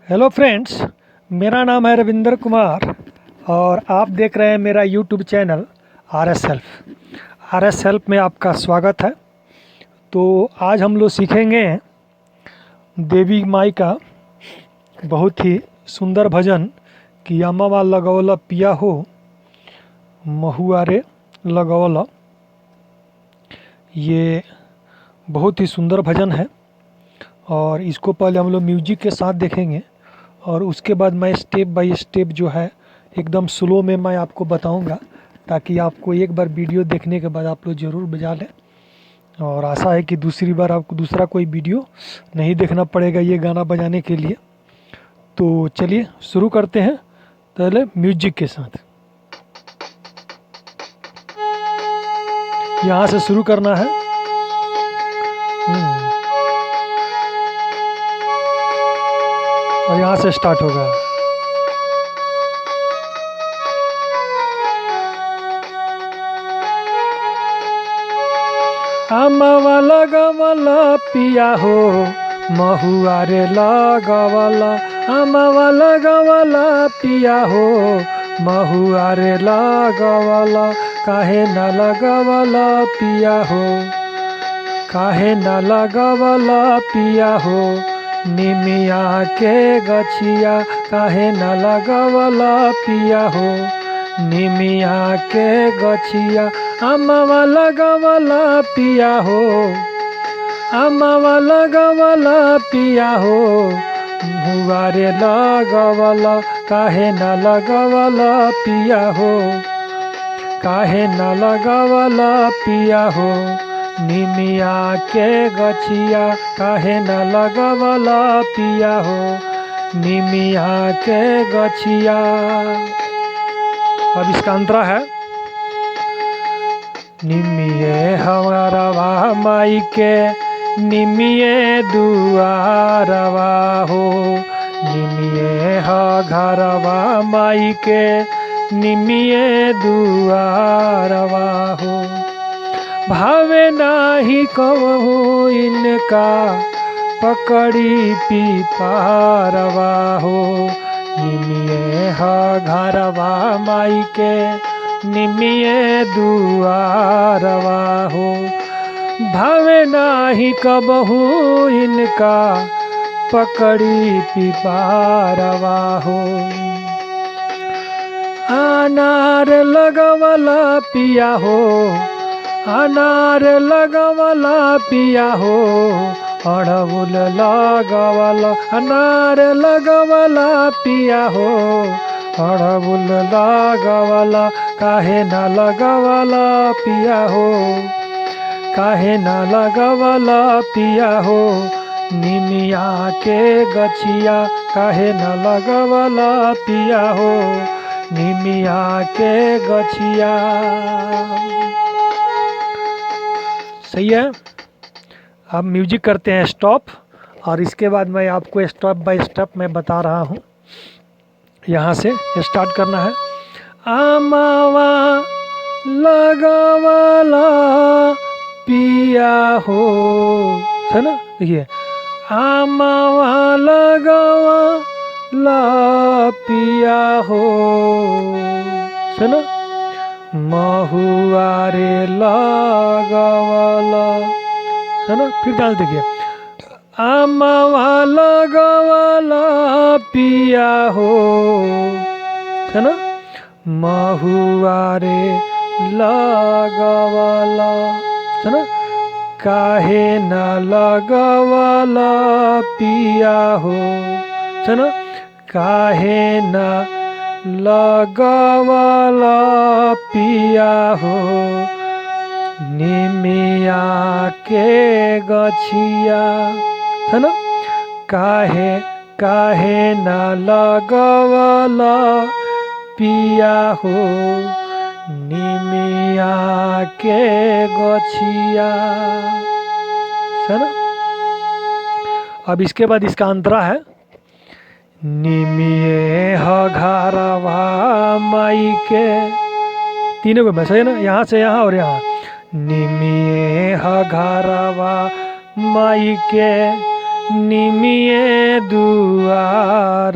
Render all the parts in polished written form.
Hello friends, मेरा नाम है रविंदर कुमार और आप देख रहे हैं मेरा YouTube channel R S help में आपका स्वागत है। तो आज हम लोग सीखेंगे देवी माई का बहुत ही सुंदर भजन कि अम्मा लगवला पिया हो महुआरे लगवला। ये बहुत ही सुंदर भजन है और इसको पहले हम लोग म्यूजिक के साथ देखेंगे और उसके बाद मैं स्टेप बाय स्टेप जो है एकदम स्लो में मैं आपको बताऊंगा, ताकि आपको एक बार वीडियो देखने के बाद आप लोग ज़रूर बजा लें। और आशा है कि दूसरी बार आपको दूसरा कोई वीडियो नहीं देखना पड़ेगा ये गाना बजाने के लिए। तो चलिए शुरू करते हैं पहले म्यूजिक के साथ। यहाँ से शुरू करना है। और यहाँ से स्टार्ट होगा। अम्मा लगवला पिया हो महुआरे लगवला, अम्मा लगवला पिया हो महुआरे लगवला। काहे न लगवला पिया हो, काहे न लगवला पिया हो निमिया के गछिया। काहे न लगवला पिया हो निमिया के गछिया। अम्मा लगवला पिया हो, अम्मा लगवला पिया हो महुआरे लगवला। काहे न लगवला पिया हो, काहे न लगवला पिया हो निमिया के गछिया। काहे न लगवला पिया हो निमिया के गछिया। अब इसका अंतरा है। निमिये हमारवा माई के निमिये दुआरवा हो, निमिये घरवा माई के निमिये दुआरवा हो। भावे नाही कहूँ इनका पकड़ी पीपारवा हो, निमिये घरवा माई के निमिये दुआरवा हो। भावे नाही कबहू इनका पकड़ी पीपारवा हो। अनार लगवला पिया हो, अनार लगवला पिया हो अड़हुल लगवला। अनार लगवला पिया हो अड़हुल लगवला। काहे न लगवला पिया हो, काहे न लगवला पिया हो निमिया के गछिया। काहे न लगवला पिया हो निमिया के गछिया। सही है। अब म्यूजिक करते हैं स्टॉप, और इसके बाद मैं आपको स्टेप बाय स्टेप मैं बता रहा हूँ। यहाँ से स्टार्ट करना है। अम्मा लगवला पिया हो, है ना। देखिए, अम्मा लगवला पिया हो, है ना। महुआरे लगवला, है ना। फिर डाल देखिए, अम्मा लगवला पिया हो, है ना। महुआरे लगवला, है ना। काहे न लगवला पिया हो, है ना। काहे न लगवला पिया हो निमिया के गछिया, है ना। काहे काहे न लगवला पिया हो निमिया के गछिया, है ना। अब इसके बाद इसका अंतरा है। निमिये घरवा माई के, तीनों को मैसेज है ना, यहाँ से यहाँ और यहाँ। निमिये घरवा माई के निमिये दुआरवा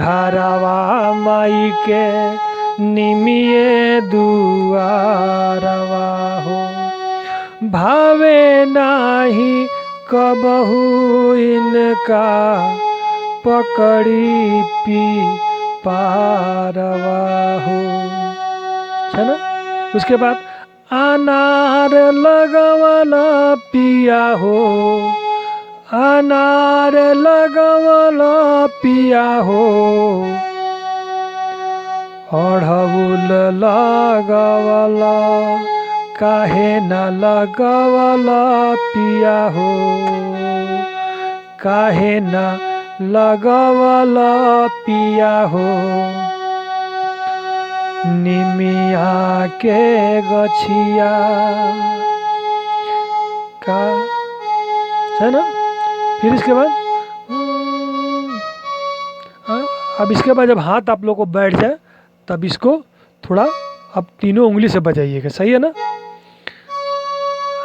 घरवा माई के निमिये दुआरवा हो। भावे नाही कबहू इनका पकड़ी पी पारवा हो, है ना। उसके बाद अनार लगवला पिया हो, अनार लगवला पिया हो, अढ़उल लगवला काहे न लगवला पिया हो, काहे न लगवला पिया हो। निमिया के गछिया का, है ना। फिर इसके बाद अब इसके बाद जब हाथ आप लोग को बैठ जाए तब इसको थोड़ा अब तीनों उंगली से बजाइएगा, सही है ना।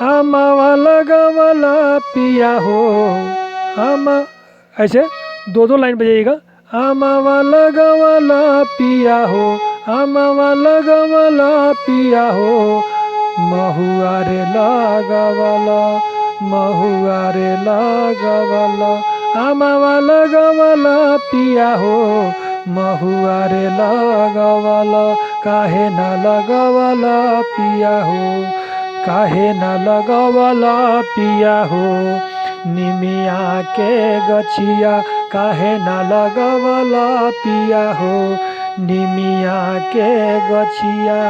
आमावा लगवला पिया हो, आमा, ऐसे दो दो लाइन बजाइएगा। आमावा लगवला पिया हो, आमावा लगवला पिया हो, महुआ रे लगवला, महुआ रे लगवला, आमावा लगवला पिया हो, महुआ रे लगवला काहे न लगवला पिया हो, काहे न लगवला पिया हो। निमिया के गछिया काहे न लगवला पिया हो, निमिया के गछिया।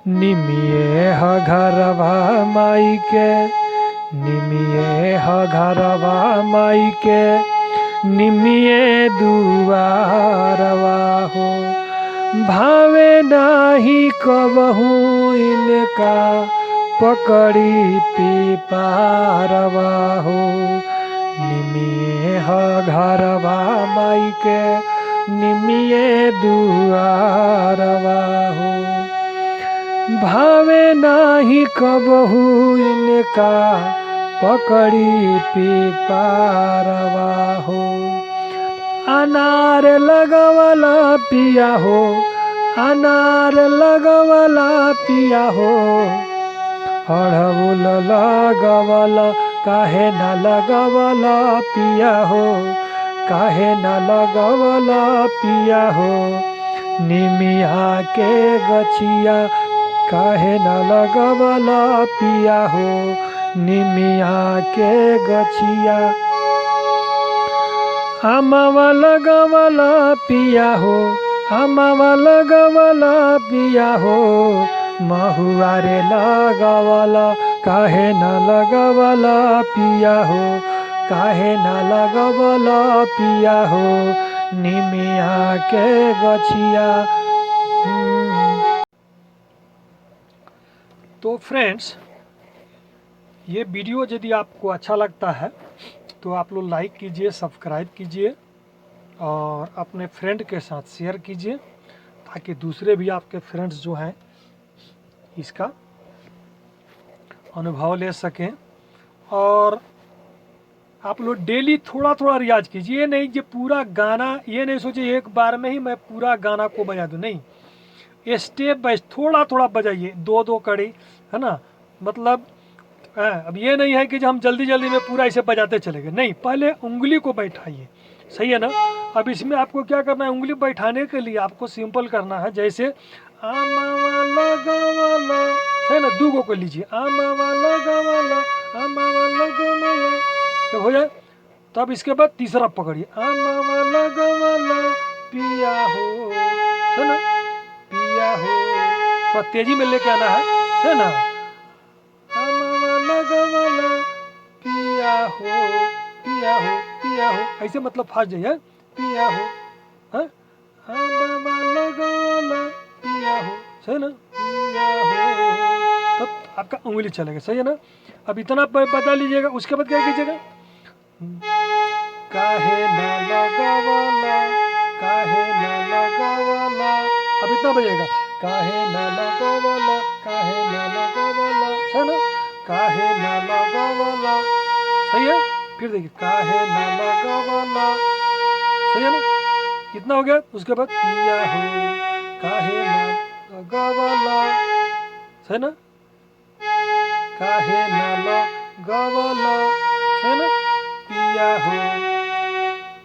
निमिये ह घरवा माई के, निमिये ह घरवा माई के, निमिये दुआरवा हो। भावे नाही कबहू इनका पकड़ी पी पारवा हो। निमिये ह घरवा माई के, निमिये दुआरवा हो। भावे नाही कबहू इनका पकड़ी पी पारवा हो। अनार लगवला पिया हो, अनार लगवला पिया हो, अढ़उल लगवला काहे न लगवला पिया हो, काहे न लगवला पिया हो। निमिया के गछिया काहे न लगवला पिया हो, निमिया के गछिया। आमावा लगवला पिया हो, आमावा लगवला पिया हो, महुआ रे लगवला काहे न लगवला पिया हो, काहे न लगवला पिया हो। निमिया के गछिया। तो फ्रेंड्स, ये वीडियो यदि आपको अच्छा लगता है तो आप लोग लाइक कीजिए, सब्सक्राइब कीजिए और अपने फ्रेंड के साथ शेयर कीजिए ताकि दूसरे भी आपके फ्रेंड्स जो हैं इसका अनुभव ले सकें। और आप लोग डेली थोड़ा थोड़ा रियाज कीजिए, ये नहीं कि पूरा गाना, ये नहीं सोचिए एक बार में ही मैं पूरा गाना को बजा दूँ, नहीं, ये स्टेप बाय थोड़ा थोड़ा बजाइए, दो दो कड़ी, है ना। मतलब अब ये नहीं है कि जो हम जल्दी जल्दी में पूरा इसे बजाते चले गए, नहीं, पहले उंगली को बैठाइए, सही है ना। अब इसमें आपको क्या करना है, उंगली बैठाने के लिए आपको सिंपल करना है, जैसे आमावा लगवला, है ना, दो को लीजिए, आमावा लगवला, आमावा लगवला, तो हो जाए। तब इसके बाद तीसरा पकड़िए, आमावा लगवला पिया हो, है ना, पिया हो, थोड़ा तेजी में लेके आना है ना। आमावा लगवला पिया हो, पिया हो, पिया हो, ऐसे मतलब फास्ट जाइए, पिया हो, है, आमावा लगवला पिया हो, सही ना, पिया हो, तब आपका उंगली चलेगा, सही है ना। अब इतना बता लीजिएगा। उसके बाद क्या कीजिएगा, काहे न लगवला, काहे न लगवला, अब इतना बजेगा, काहे न लगवला, काहे न लगवला, है ना, काहे न लगवला, सही है। फिर देखिए, काहे न लगवला, सही है ना, इतना हो गया। उसके बाद पिया हो काहे ना लगवला, सही ना, काहे ना लगवला, सही ना, पिया हो।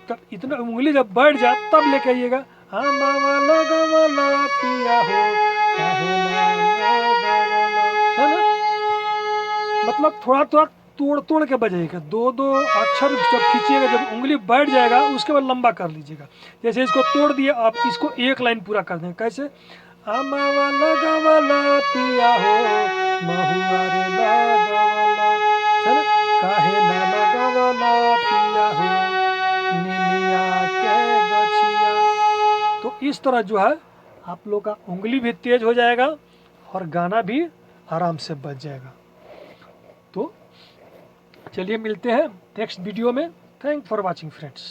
तब इतना उंगली जब बैठ जाए तब लेके आइएगा, हाँ मामा लगवला पिया हो काहे ना लगवला, है ना। मतलब थोड़ा थोड़ा तोड़ तोड़ के बजाइएगा, दो दो अक्षर जब खींचिएगा, जब उंगली बैठ जाएगा उसके बाद लंबा कर लीजिएगा। जैसे इसको तोड़ दिए, आप इसको एक लाइन पूरा कर दें। कैसे, आमावा लगवला पिया हो महुआ रे लगवला, है ना, काहे ना लगवला पिया हो निमिया के गछिया। तो इस तरह जो है आप लोग का उंगली भी तेज हो जाएगा और गाना भी आराम से बज जाएगा। तो चलिए मिलते हैं नेक्स्ट वीडियो में। Thank for watching friends.